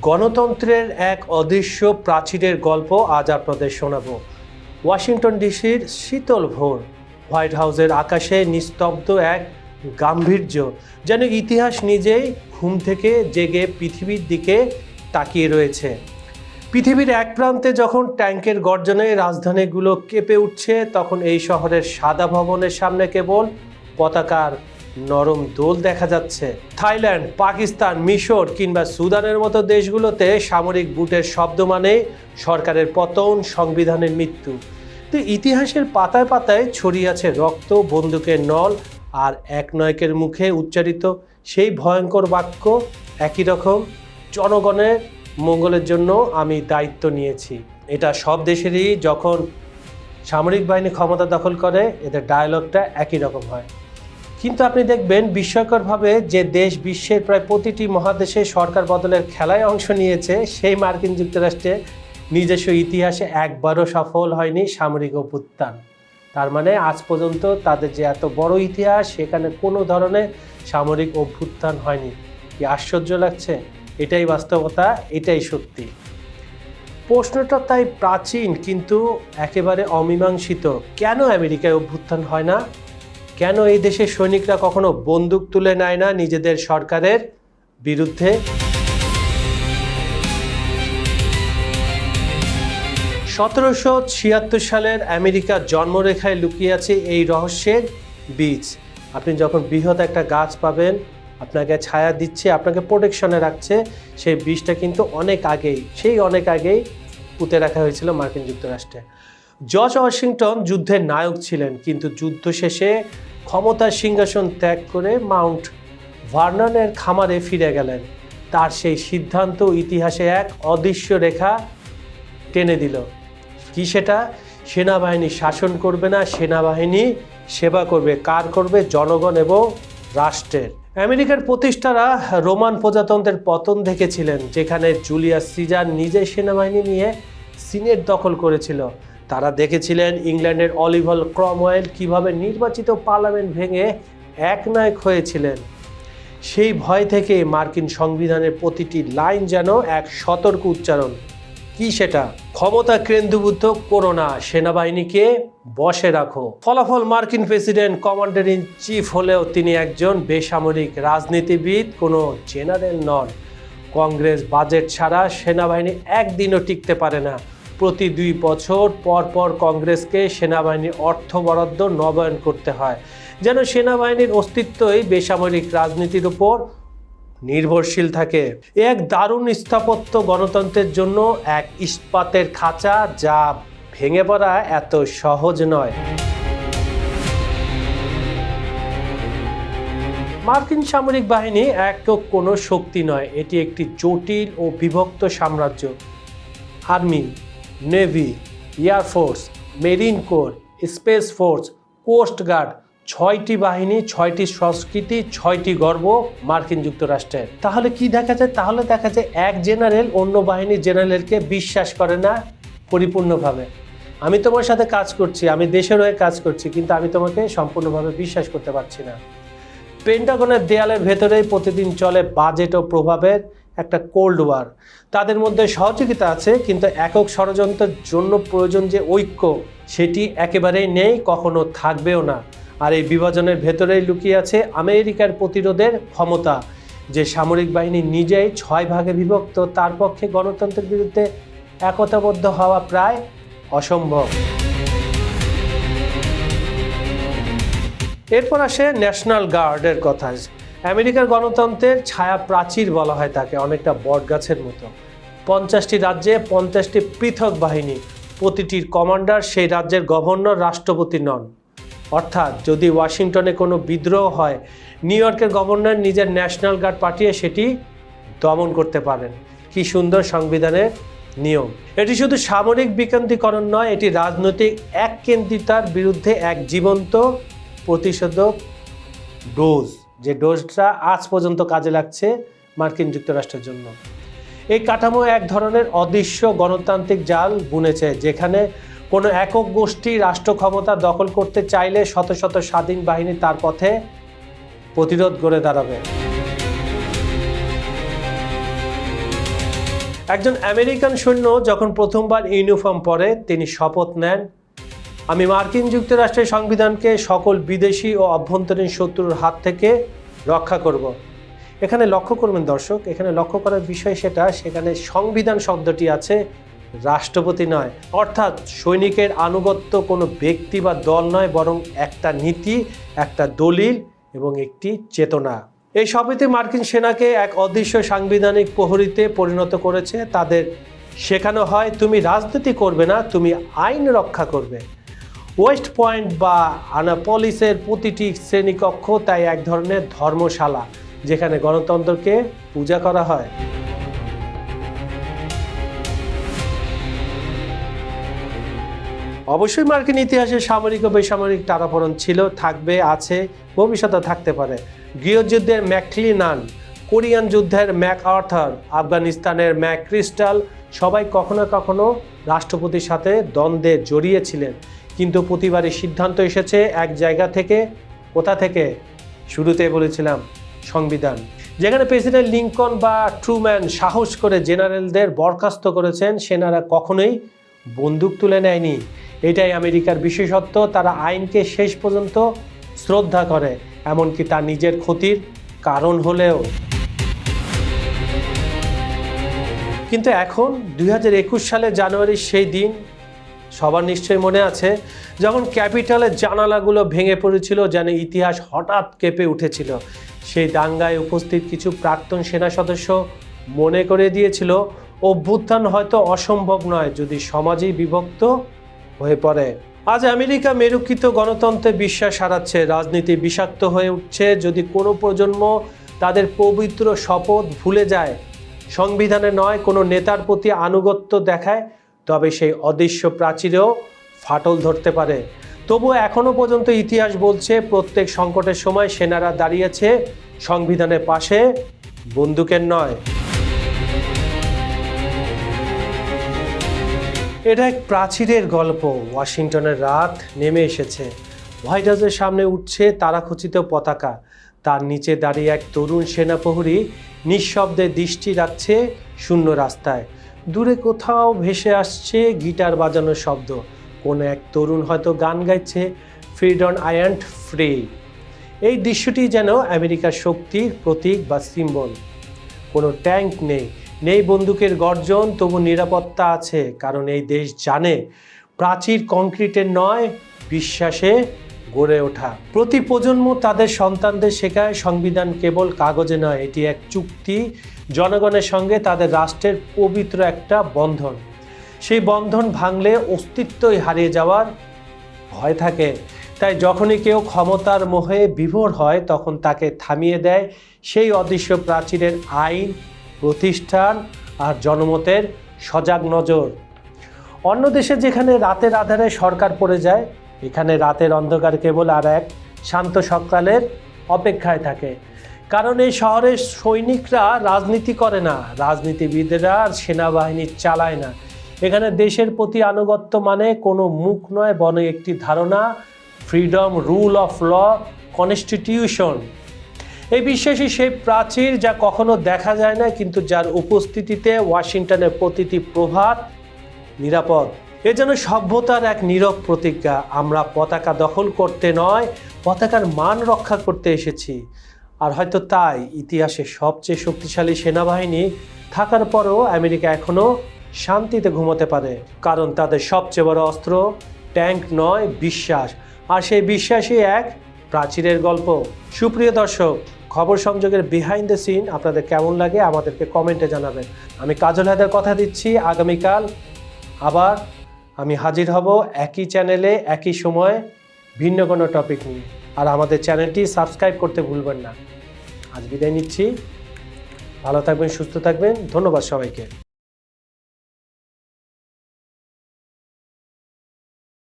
গণতন্ত্রের এক অদৃশ্য প্রাচীরের গল্প আজ আপনাদের শোনাবো। ওয়াশিংটন ডিসির শীতল ভোর, হোয়াইট হাউসের আকাশে নিস্তব্ধ এক গাম্ভীর্য, যেন ইতিহাস নিজেই ঘুম থেকে জেগে পৃথিবীর দিকে তাকিয়ে রয়েছে। পৃথিবীর এক প্রান্তে যখন ট্যাঙ্কের গর্জনে রাজধানীগুলো কেঁপে উঠছে, তখন এই শহরের সাদা ভবনের সামনে কেবল পতাকার নরম দোল দেখা যাচ্ছে। থাইল্যান্ড, পাকিস্তান, মিশর কিংবা সুদানের মতো দেশগুলোতে সামরিক বুটের শব্দ মানে সরকারের পতন, সংবিধানের মৃত্যু। তো ইতিহাসের পাতায় পাতায় ছড়িয়ে আছে রক্ত, বন্দুকের নল আর একনায়কের মুখে উচ্চারিত সেই ভয়ঙ্কর বাক্য একই রকম, জনগণের মঙ্গলের জন্য আমি দায়িত্ব নিয়েছি। এটা সব দেশেরই যখন সামরিক বাহিনী ক্ষমতা দখল করে, এদের ডায়ালগটা একই রকম হয়। কিন্তু আপনি দেখবেন বিস্ময়করভাবে যে দেশ বিশ্বের প্রায় প্রতিটি মহাদেশে সরকার বদলের খেলায় অংশ নিয়েছে, সেই মার্কিন যুক্তরাষ্ট্রে নিজস্ব ইতিহাসে একবারও সফল হয়নি সামরিক অভ্যুত্থান। তার মানে আজ পর্যন্ত তাদের যে এত বড় ইতিহাস, সেখানে কোনো ধরনের সামরিক অভ্যুত্থান হয়নি। কি আশ্চর্য লাগছে! এটাই বাস্তবতা, এটাই সত্যি। প্রশ্নটা তাই প্রাচীন কিন্তু একেবারে অমীমাংসিত। কেন আমেরিকায় অভ্যুত্থান হয় না? কেন এই দেশের সৈনিকরা কখনো বন্দুক তুলে নেয় না নিজেদের সরকারের বিরুদ্ধে? 1776 সালের আমেরিকার জন্মরেখায় লুকিয়ে আছে এই রহস্যের বীজ। আপনি যখন বৃহৎ একটা গাছ পাবেন, আপনাকে ছায়া দিচ্ছে, আপনাকে প্রোটেকশনে রাখছে, সেই বীজটা কিন্তু অনেক আগেই পুঁতে রাখা হয়েছিল মার্কিন যুক্তরাষ্ট্রে। জর্জ ওয়াশিংটন যুদ্ধের নায়ক ছিলেন, কিন্তু যুদ্ধ শেষে ক্ষমতার সিংহাসন ত্যাগ করে মাউন্ট ভার্ননের খামারে ফিরে গেলেন। তার সেই সিদ্ধান্ত ইতিহাসে এক অদৃশ্য রেখা টেনে দিল। কি সেটা? সেনাবাহিনী শাসন করবে না, সেনাবাহিনী সেবা করবে। কার করবে? জনগণ এবং রাষ্ট্রের। আমেরিকার প্রতিষ্ঠারা রোমান প্রজাতন্ত্রের পতন দেখেছিলেন, যেখানে জুলিয়াস সিজার নিজে সেনাবাহিনী নিয়ে সিনেট দখল করেছিল। তারা দেখেছিলেন ইংল্যান্ডের অলিভার ক্রমওয়েল কিভাবে নির্বাচিত পার্লামেন্ট ভেঙে একনায়ক হয়েছিলেন। সেই ভয় থেকে মার্কিন সংবিধানের প্রতিটি লাইন যেন এক সতর্ক উচ্চারণ। কি সেটা? ক্ষমতা কেন্দ্রীভূত করো না, সেনাবাহিনীকে বসে রাখো। ফলাফল, মার্কিন প্রেসিডেন্ট কমান্ডার ইন চিফ হলেও তিনি একজন বেসামরিক রাজনীতিবিদ, কোনো জেনারেল নন। কংগ্রেস বাজেট ছাড়া সেনাবাহিনী একদিনও টিকতে পারে না। প্রতি 2 বছর পর পর কংগ্রেসকে সেনাবাহিনীর অর্থ বরাদ্দ নবায়ন করতে হয়, যেন সেনাবাহিনীর অস্তিত্বই বেসামরিক রাজনীতির উপর নির্ভরশীল থাকে। এক দারুণ স্থাপত্য গণতন্ত্রের জন্য এক ইস্পাতের খাঁচা, যা ভেঙে পড়া এত সহজ নয়। মার্কিন সামরিক বাহিনী একক কোনো শক্তি নয়, এটি একটি জটিল ও বিভক্ত সাম্রাজ্য। Army, navy, air force, marine corps, space force, coast guard, 6টি বাহিনী, 6টি সংস্কৃতি, 6টি গর্ব মার্কিন যুক্তরাষ্ট্রের। তাহলে কি দেখা যায়? তাহলে দেখা যায় এক জেনারেল অন্য বাহিনীর জেনারেলকে বিশ্বাস করে না পরিপূর্ণভাবে। আমি তোমার সাথে কাজ করছি, আমি দেশের হয়ে কাজ করছি, কিন্তু আমি তোমাকে সম্পূর্ণভাবে বিশ্বাস করতে পারছি না। পেন্টাগনের দেয়ালের ভেতরেই প্রতিদিন চলে বাজেট ও প্রভাবের একটা কোল্ড ওয়ার। তাদের মধ্যে সহযোগিতা আছে, কিন্তু একক ষড়যন্ত্রের জন্য প্রয়োজন যে ঐক্য, সেটি একেবারেই নেই, কখনো থাকবেও না। আর এই বিভাজনের ভেতরেই লুকিয়ে আছে আমেরিকার প্রতিরোধের ক্ষমতা। যে সামরিক বাহিনী নিজেই 6 ভাগে বিভক্ত, তার পক্ষে গণতন্ত্রের বিরুদ্ধে একতাবদ্ধ হওয়া প্রায় অসম্ভব। এরপর আসে ন্যাশনাল গার্ডের কথা। আমেরিকার গণতন্ত্রের ছায়া প্রাচীর বলা হয় তাকে, অনেকটা বটগাছের মতো। 50টি রাজ্যে 50টি পৃথক বাহিনী, প্রতিটির কমান্ডার সেই রাজ্যের গভর্নর, রাষ্ট্রপতি নন। অর্থাৎ যদি ওয়াশিংটনে কোনো বিদ্রোহ হয়, নিউ ইয়র্কের গভর্নর নিজের ন্যাশনাল গার্ড পাঠিয়ে সেটি দমন করতে পারেন। কি সুন্দর সংবিধানের নিয়ম! এটি শুধু সামরিক বিকেন্দ্রীকরণ নয়, এটি রাজনৈতিক এককেন্দ্রিতার বিরুদ্ধে এক জীবন্ত প্রতিষেধক ডোজ, যে ডোজটা আজ পর্যন্ত কাজে লাগছে মার্কিন যুক্তরাষ্ট্রের জন্য। এই কাঠামো এক ধরনের অদৃশ্য গণতান্ত্রিক জাল বুনেছে, যেখানে কোনো একক গোষ্ঠী রাষ্ট্র ক্ষমতা দখল করতে চাইলে শত শত স্বাধীন বাহিনী তার পথে প্রতিরোধ গড়ে দাঁড়াবে। একজন আমেরিকান সৈন্য যখন প্রথমবার ইউনিফর্ম পরে তিনি শপথ নেন, আমি মার্কিন যুক্তরাষ্ট্রের সংবিধানকে সকল বিদেশি ও অভ্যন্তরীণ শত্রুর হাত থেকে রক্ষা করব। এখানে লক্ষ্য করবেন দর্শক, এখানে লক্ষ্য করার বিষয় সেখানে সংবিধান শব্দটি আছে, রাষ্ট্রপতি নয়। অর্থাৎ সৈনিকের আনুগত্য কোনো ব্যক্তি বা দল নয়, বরং একটা নীতি, একটা দলিল এবং একটি চেতনা। এই শপথে মার্কিন সেনাকে এক অদৃশ্য সাংবিধানিক প্রহরীতে পরিণত করেছে। তাদের শেখানো হয় তুমি রাজনীতি করবে না, তুমি আইন রক্ষা করবে। ওয়েস্ট পয়েন্ট বা আনাপলিসের প্রতিটি শ্রেণীকক্ষ তাই এক ধরনের ধর্মশালা, যেখানে গণতন্ত্রকে পূজা করা হয়। অবশ্যই মার্কিন ইতিহাসে সামরিক ও বেসামরিক টানাপোড়েন ছিল, থাকবে, আছে, ভবিষ্যতে থাকতে পারে। গৃহযুদ্ধের ম্যাকক্লিনান, কোরিয়ান যুদ্ধের ম্যাকআর্থার, আফগানিস্তানের ম্যাকক্রিস্টাল সবাই কখনো কখনো রাষ্ট্রপতির সাথে দ্বন্দ্বে জড়িয়েছিলেন, কিন্তু প্রতিবারই সিদ্ধান্ত এসেছে এক জায়গা থেকে। কোথা থেকে? শুরুতে বলেছিলাম, সংবিধান। যেখানে প্রেসিডেন্ট লিঙ্কন বা ট্রুম্যান সাহস করে জেনারেলদের বরখাস্ত করেছেন, সেনারা কখনোই বন্দুক তুলে নেয়নি। এটাই আমেরিকার বিশেষত্ব, তারা আইনকে শেষ পর্যন্ত শ্রদ্ধা করে, এমনকি তার নিজের ক্ষতির কারণ হলেও। কিন্তু এখন 2021 সালের জানুয়ারির সেই দিন সবার নিশ্চয়ই মনে আছে, যখন ক্যাপিটালের জানালাগুলো ভেঙে পড়েছিল, যেন ইতিহাস হঠাৎ কেঁপে উঠেছিল। সেই দাঙ্গায় উপস্থিত কিছু প্রাক্তন সেনা সদস্য মনে করে দিয়েছিল অভ্যুত্থান হয়তো অসম্ভব নয় যদি সমাজই বিভক্ত হয়ে পড়ে। আজ আমেরিকা মেরুকৃত গণতন্ত্রে বিশ্বাস হারাচ্ছে, রাজনীতি বিষাক্ত হয়ে উঠছে। যদি কোনো প্রজন্ম তাদের পবিত্র শপথ ভুলে যায়, সংবিধানে নয় কোনো নেতার প্রতি আনুগত্য দেখায়, তবে সেই অদৃশ্য প্রাচীরেও ফাটল ধরতে পারে। তবুও এখনো পর্যন্ত ইতিহাস বলছে, প্রত্যেক সংকটের সময় সেনারা দাঁড়িয়েছে সংবিধানের পাশে, বন্দুকের নয়। এটা এক প্রাচীরের গল্প। ওয়াশিংটনের রাত নেমে এসেছে, হোয়াইট হাউসের সামনে উঠছে তারাখচিত পতাকা। তার নিচে দাঁড়িয়ে এক তরুণ সেনাপ্রহরী নিঃশব্দে দৃষ্টি রাখছে শূন্য রাস্তায়। দূরে কোথাও ভেসে আসছে গিটার বাজানোর শব্দ। কোনো এক তরুণ হয়তো গান গাইছে, ফ্রিডম আই অ্যান্ড ফ্রি। এই দৃশ্যটি যেন আমেরিকার শক্তির প্রতীক বা সিম্বল। কোনো ট্যাঙ্ক নেই, নেই বন্দুকের গর্জন, তবু নিরাপত্তা আছে, কারণ এই দেশ জানে প্রাচীর কংক্রিটের নয়, বিশ্বাসে গড়ে ওঠা। প্রতি প্রজন্ম তাদের সন্তানদের শেখায় সংবিধান কেবল কাগজে নয়, এটি এক চুক্তি, জনগণের সঙ্গে তাদের রাষ্ট্রের পবিত্র একটা বন্ধন। সেই বন্ধন ভাঙলে অস্তিত্বই হারিয়ে যাওয়ার ভয় থাকে। তাই যখনই কেউ ক্ষমতার মোহে বিভোর হয়, তখন তাকে থামিয়ে দেয় সেই অদৃশ্য প্রাচীরের আইন, প্রতিষ্ঠান আর জনমতের সজাগ নজর। অন্য দেশে যেখানে রাতের আধারে সরকার পড়ে যায়, এখানে রাতের অন্ধকার কেবল আর এক শান্ত সকালের অপেক্ষায় থাকে। কারণ এই শহরের সৈনিকরা রাজনীতি করে না, রাজনীতিবিদরা সেনাবাহিনী চালায় না। এখানে দেশের প্রতি আনুগত্য মানে কোনো মুখ নয়, বরং একটি ধারণা, freedom, rule of law, constitution. এই বিশ্বাসই সেই প্রাচীর যা কখনো দেখা যায় না, কিন্তু যার উপস্থিতিতে ওয়াশিংটনের প্রতিটি প্রভাত নিরাপদ। এ যেন সভ্যতার এক নীরব প্রতিজ্ঞা। আমরা পতাকা দখল করতে নয়, পতাকার মান রক্ষা করতে এসেছি। আর হয়তো তাই ইতিহাসের সবচেয়ে শক্তিশালী সেনাবাহিনী থাকার পরও আমেরিকা এখনও শান্তিতে ঘুমোতে পারে, কারণ তাদের সবচেয়ে বড় অস্ত্র ট্যাঙ্ক নয়, বিশ্বাস। আর সেই বিশ্বাসই এক প্রাচীরের গল্প। সুপ্রিয় দর্শক, খবর সংযোগের বিহাইন্ড দ্য সিন আপনাদের কেমন লাগে আমাদেরকে কমেন্টে জানাবেন। আমি কাজল হায়দার কথা দিচ্ছি, আগামীকাল আবার আমি হাজির হব একই চ্যানেলে, একই সময়ে, ভিন্ন কোনো টপিক নিয়ে। আর আমাদের চ্যানেলটি সাবস্ক্রাইব করতে ভুলবেন না। আজ বিদায় নিচ্ছি, ভালো থাকবেন, সুস্থ থাকবেন, ধন্যবাদ সবাইকে।